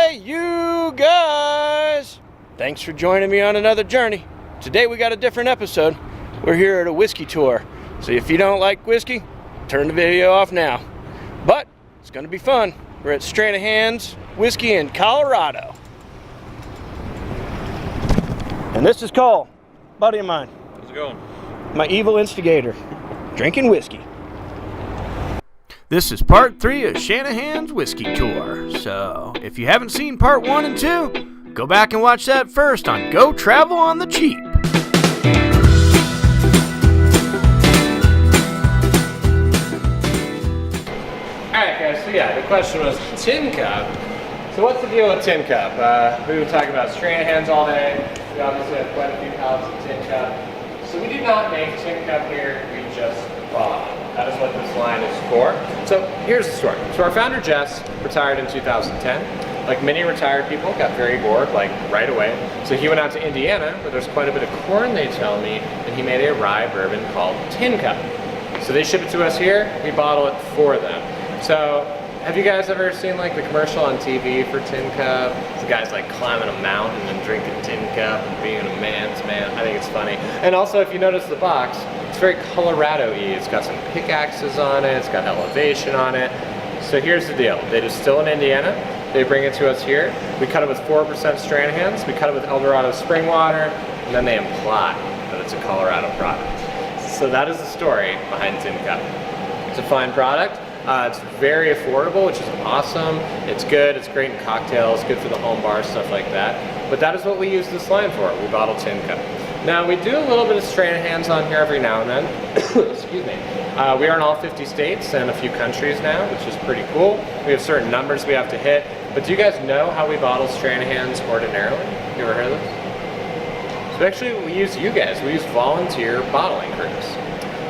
Hey, you guys! Thanks for joining me on another journey. Today we got a different episode. We're here at a whiskey tour. So if you don't like whiskey, turn the video off now. But it's gonna be fun. We're at Stranahan's Whiskey in Colorado. And this is Cole, buddy of mine. How's it going? My evil instigator, drinking whiskey. This is part 3 of Stranahan's Whiskey Tour. So, if you haven't seen part 1 and 2, go back and watch that first on Go Travel on the Cheap. Alright guys, so yeah, the question was tin cup. So what's the deal with tin cup? We would talk about Stranahan's all day. We obviously have quite a few pallets of tin cup. So we do not make tin cup here, we just bought it. That is what this line is for. So here's the story. So our founder Jess retired in 2010. Like many retired people, got very bored like right away. So he went out to Indiana where there's quite a bit of corn, they tell me, and he made a rye bourbon called Tin Cup. So they ship it to us here, we bottle it for them. So have you guys ever seen like the commercial on TV for Tin Cup? The guy's like climbing a mountain and drinking Tin Cup and being a man's man. I think it's funny. And also if you notice the box, it's very Colorado-y. It's got some pickaxes on it, it's got elevation on it. So here's the deal. They distill in Indiana, they bring it to us here. We cut it with 4% Stranahan's, we cut it with Eldorado spring water, and then they imply that it's a Colorado product. So that is the story behind Tin Cup. It's a fine product. It's very affordable, which is awesome. It's good, it's great in cocktails, good for the home bar, stuff like that. But that is what we use this line for. We bottle Tin Cup. Now we do a little bit of Stranahan's on here every now and then. Excuse me. We are in all 50 states and a few countries now, which is pretty cool. We have certain numbers we have to hit. But do you guys know how we bottle Stranahan's ordinarily? You ever heard of this? So actually we use you guys. We use volunteer bottling crews.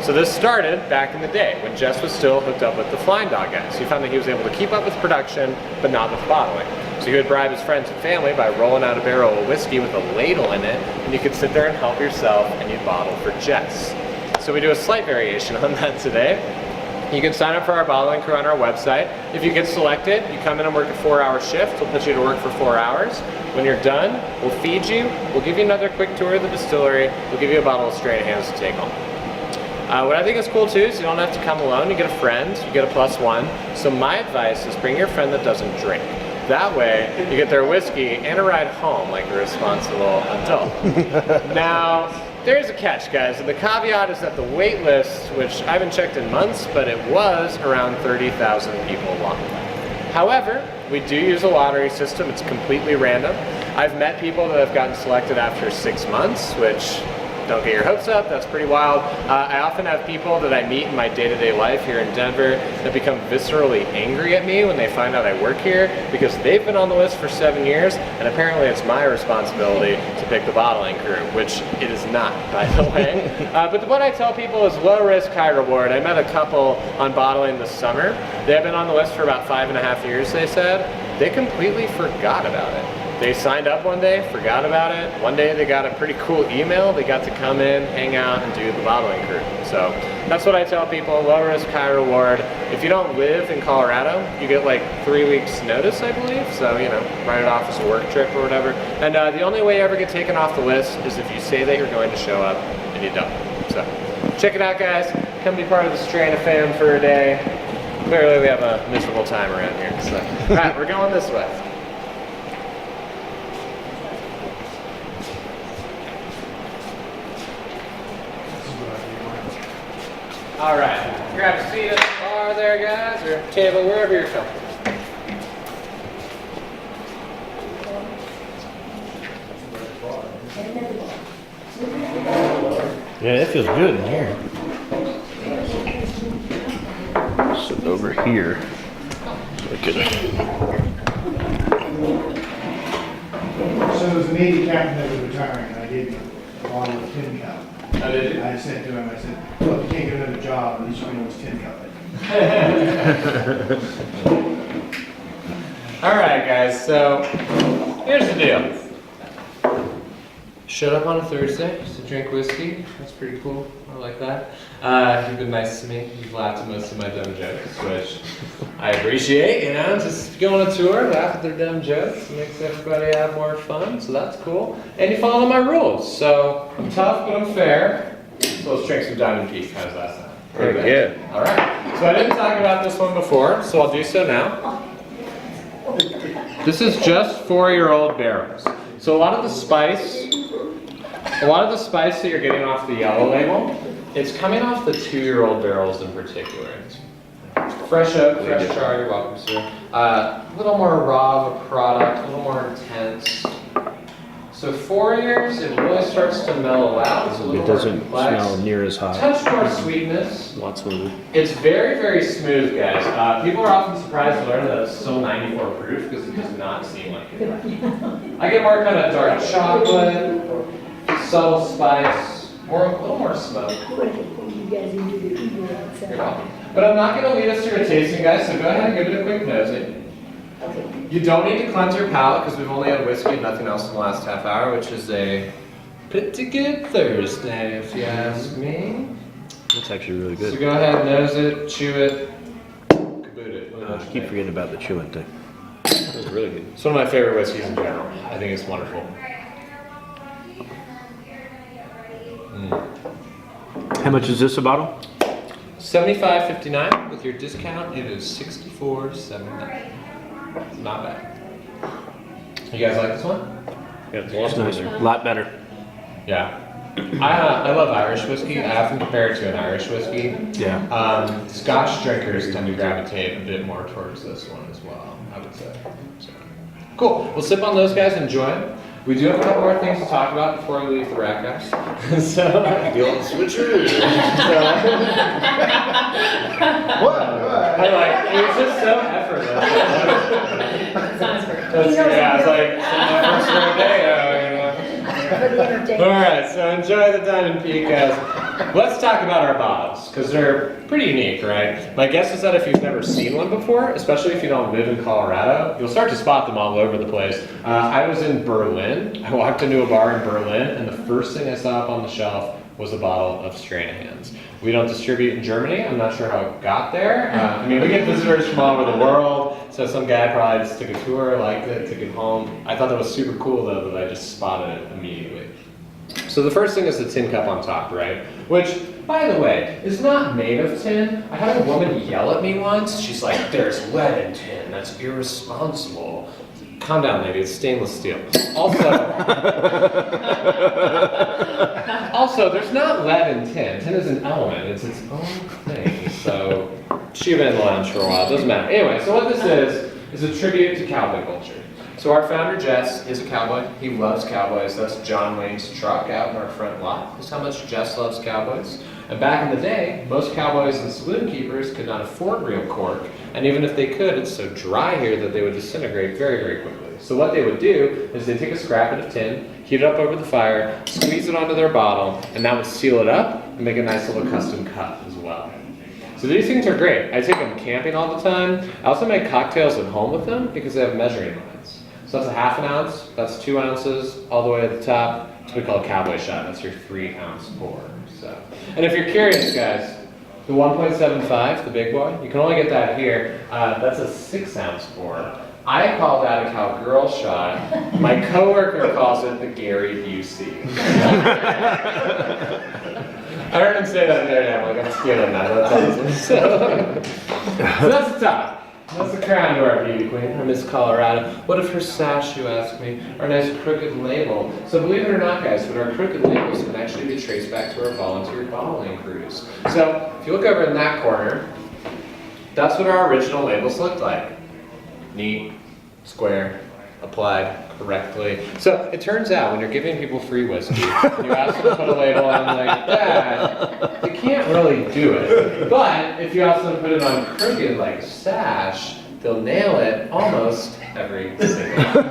So this started back in the day when Jess was still hooked up with the Flying Dog guys. He found that he was able to keep up with production, but not with bottling. So he would bribe his friends and family by rolling out a barrel of whiskey with a ladle in it, and you could sit there and help yourself, and you'd bottle for Jess. So we do a slight variation on that today. You can sign up for our bottling crew on our website. If you get selected, you come in and work a 4-hour shift. We'll put you to work for 4 hours. When you're done, we'll feed you. We'll give you another quick tour of the distillery. We'll give you a bottle of Stranahan's to take home. What I think is cool too is you don't have to come alone, you get a friend, you get a +1. So my advice is bring your friend that doesn't drink. That way, you get their whiskey and a ride home like a responsible adult. Now, there's a catch guys, and the caveat is that the wait list, which I haven't checked in months, but it was around 30,000 people long. However, we do use a lottery system, it's completely random. I've met people that have gotten selected after 6 months, which don't get your hopes up, that's pretty wild. I often have people that I meet in my day-to-day life here in Denver that become viscerally angry at me when they find out I work here because they've been on the list for 7 years and apparently it's my responsibility to pick the bottling crew, which it is not, by the way. But what I tell people is low risk, high reward. I met a couple on bottling this summer. They have been on the list for about 5.5 years, they said. They completely forgot about it. They signed up one day, forgot about it. One day they got a pretty cool email. They got to come in, hang out, and do the bottling crew. So that's what I tell people, low risk, high reward. If you don't live in Colorado, you get like 3 weeks notice, I believe. So, you know, write it off as a work trip or whatever. And the only way you ever get taken off the list is if you say that you're going to show up and you don't. So check it out, guys. Come be part of the Strana fam for a day. Clearly we have a miserable time around here. So, all right, we're going this way. All right, grab a seat at the bar there, guys, or table, wherever you're comfortable. Yeah, it feels good in here. Sit over here. So I could... So it was the Navy captain that was retiring, and I gave him a bottle of Tin Cup. Oh, did you? I said to him, I said, well, if you can't get another job, at least you know it's Tin Cup. All right, guys, so here's the deal. showed up on a Thursday just to drink whiskey. That's pretty cool. I like that. You've been nice to me. You've laughed at most of my dumb jokes, which I appreciate, you know. Just go on a tour, laugh at their dumb jokes. It makes everybody have more fun, so that's cool. And you follow my rules. So I'm tough, but I'm fair. So let's drink some Diamond Peak. How's that sound? Very good. All right. So I didn't talk about this one before, so I'll do so now. This is just 4-year-old barrels. So a lot of the spice that you're getting off the yellow label, it's coming off the 2-year-old barrels in particular. Fresh oak, fresh char, you're welcome, sir. A little more raw of a product, a little more intense. So 4 years, it really starts to mellow out. It's a little It doesn't more complex. smell near as hot. Touch more sweetness. Lots of It's very, very smooth, guys. People are often surprised to learn that it's still 94 proof because it does not seem like it. I get more kind of dark chocolate, subtle spice, a little more smoke. You're welcome. But I'm not going to lead us through a tasting, guys, so go ahead and give it a quick nosing. You don't need to cleanse your palate because we've only had whiskey and nothing else in the last half hour, which is a pretty good Thursday, if you ask me. That's actually really So good. go ahead, nose it, chew it, kaboot it. I keep forgetting about the chewing thing. That was really good. It's one of my favorite whiskeys in general. I think it's wonderful. How much is this a bottle? $75.59 with your discount. It is $64.79. Not bad. You guys like this one? Yeah, it's nicer. A lot better. Yeah. I love Irish whiskey. I often compare it to an Irish whiskey. Yeah. Scotch drinkers tend to gravitate a bit more towards this one as well, I would say. So, cool. We'll sip on those, guys. Enjoy them. We do have a couple more things to talk about before we leave the rack house. So, the old switcheroo. What? I like, it was just so effortless. Yeah, it's like, my first rodeo, you know. Alright, so enjoy the Diamond Peak, guys. Let's talk about our bottles, because they're pretty unique, right? My guess is that if you've never seen one before, especially if you don't live in Colorado, you'll start to spot them all over the place. I was in Berlin. I walked into a bar in Berlin, and the first thing I saw up on the shelf was a bottle of Stranahan's. We don't distribute in Germany. I'm not sure how it got there. I mean, we get visitors from all over the world, so some guy probably just took a tour, liked it, took it home. I thought that was super cool, though, that I just spotted it immediately. So the first thing is the tin cup on top, right? Which, by the way, is not made of tin. I had a woman yell at me once. She's like, "There's lead in tin. That's irresponsible." Calm down, lady. It's stainless steel. Also, there's not lead in tin. Tin is an element. It's its own thing. So she's been in the lounge for a while. It doesn't matter. Anyway, so what this is a tribute to cowboy culture. So our founder, Jess, is a cowboy. He loves cowboys. That's John Wayne's truck out in our front lot. That's how much Jess loves cowboys. And back in the day, most cowboys and saloon keepers could not afford real cork. And even if they could, it's so dry here that they would disintegrate very, very quickly. So what they would do is they'd take a scrap of tin, heat it up over the fire, squeeze it onto their bottle, and that would seal it up and make a nice little custom cup as well. So these things are great. I take them camping all the time. I also make cocktails at home with them because they have measuring lines. So that's a ½ ounce, that's 2 ounces, all the way at the top. That's what we call a cowboy shot. That's your 3-ounce pour. So, and if you're curious, guys, the 1.75, the big boy, you can only get that here. That's a 6-ounce pour. I call that a cowgirl shot. My coworker calls it the Gary Busey. I heard him say that the other day. I'm like, I'm stealing that. That's awesome. So that's the top. That's the crown to our beauty queen, our Miss Colorado. What if her sash, you ask me? Our nice crooked label. So believe it or not, guys, but our crooked labels can actually be traced back to our volunteer bottling crews. So if you look over in that corner, that's what our original labels looked like. Neat, square, applied correctly. So it turns out when you're giving people free whiskey, you ask them to put a label on like that, they can't really do it. But if you ask them to put it on crooked like sash, they'll nail it almost every single time.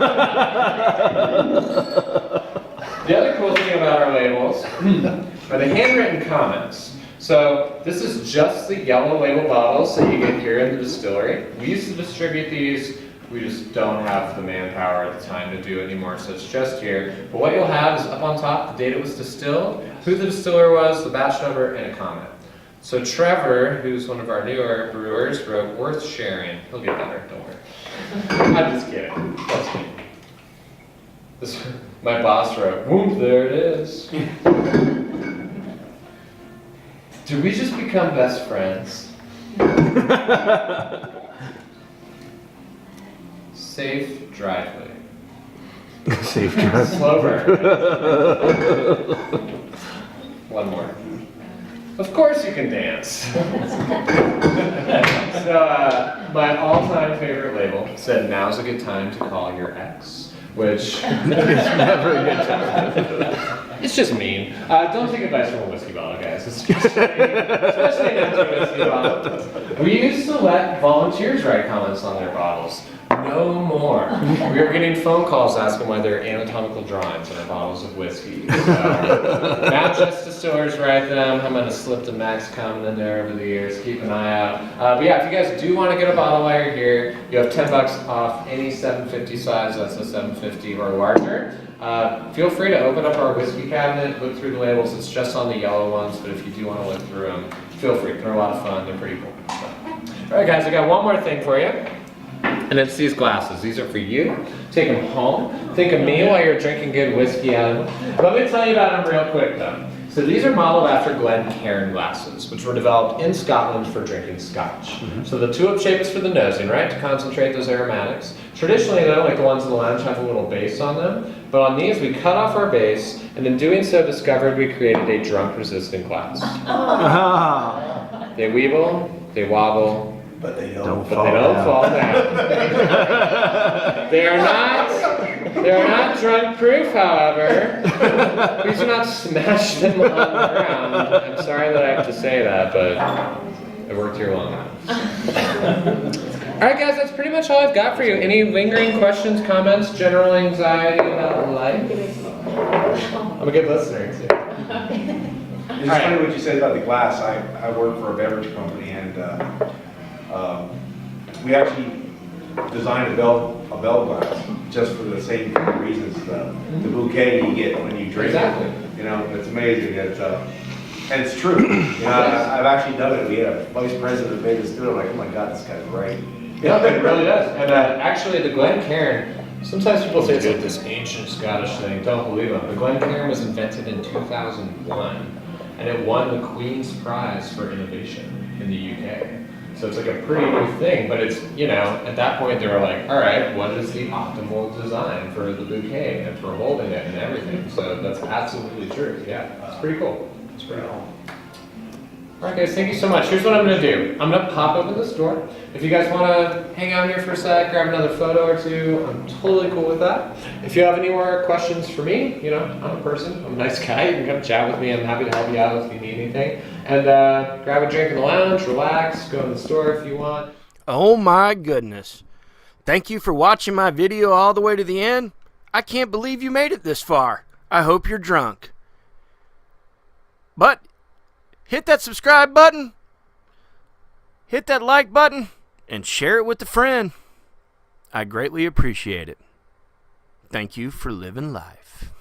The other cool thing about our labels are the handwritten comments. So this is just the yellow label bottles that you get here in the distillery. We used to distribute these We just don't have the manpower at the time to do it anymore, so it's just here. But what you'll have is up on top, the date it was distilled, who the distiller was, the batch number, and a comment. So Trevor, who's one of our newer brewers, wrote worth sharing. He'll get better, don't worry. I'm just kidding. That's me. My boss wrote, whoop, there it is. Did we just become best friends? Safe driveway. Safe drive. Slow burn. One more. Of course you can dance. So my all-time favorite label said, now's a good time to call your ex, which It's never a good time. it's just mean. Don't take advice from a whiskey bottle, guys. It's just especially not a whiskey bottle. We used to let volunteers write comments on their bottles. No more. We are getting phone calls asking why there are anatomical drawings on our bottles of whiskey. So, now Jess distillers write them. I'm going to slip the Max comment in there over the years. Keep an eye out. But yeah, if you guys do want to get a bottle while you're here, you have $10 off any 750 size. That's a 750 or larger. Feel free to open up our whiskey cabinet, look through the labels. It's just on the yellow ones, but if you do want to look through them, feel free. They're a lot of fun. They're pretty cool. So. All right, guys, I got one more thing for you. And it's these glasses. These are for you. Take them home. Think of me while you're drinking good whiskey out of them. Let me tell you about them real quick, though. So these are modeled after Glencairn glasses, which were developed in Scotland for drinking scotch. So the tulip shape is for the nosing, right, to concentrate those aromatics. Traditionally, though, like the ones in the lounge have a little base on them. But on these, we cut off our base, and in doing so, discovered we created a drunk-resistant glass. They weeble, they wobble, But they don't but they don't fall down. They are not drunk proof, however. Please do not smash them on the ground. I'm sorry that I have to say that, but I worked here long enough. Alright guys, that's pretty much all I've got for you. Any lingering questions, comments, general anxiety about life? I'm a good listener too. It's funny what you said about the glass. I work for a beverage company, and we actually designed a bell glass just for the same reasons. The bouquet you get when you drink Exactly. it. You know, it's amazing. And it's true. You know, I've actually done it. We had a vice president made us do it. I'm like, oh my God, this guy's right. Yeah, it really does. And actually, the Glencairn, sometimes people say it's like this ancient Scottish thing. Don't believe them. The Glencairn was invented in 2001, and it won the Queen's Prize for Innovation in the UK. So it's like a pretty new thing, but it's, you know, at that point they were like, all right, what is the optimal design for the bouquet and for holding it and everything? So that's absolutely true. Yeah, it's pretty cool. It's pretty cool. All right, guys, thank you so much. Here's what I'm going to do. I'm going to pop open this door. If you guys want to hang out here for a sec, grab another photo or two, I'm totally cool with that. If you have any more questions for me, you know, I'm a person. I'm a nice guy. You can come chat with me. I'm happy to help you out if you need anything. And grab a drink in the lounge, relax, go in the store if you want. Oh my goodness. Thank you for watching my video all the way to the end. I can't believe you made it this far. I hope you're drunk. But hit that subscribe button, hit that like button, and share it with a friend. I greatly appreciate it. Thank you for living life.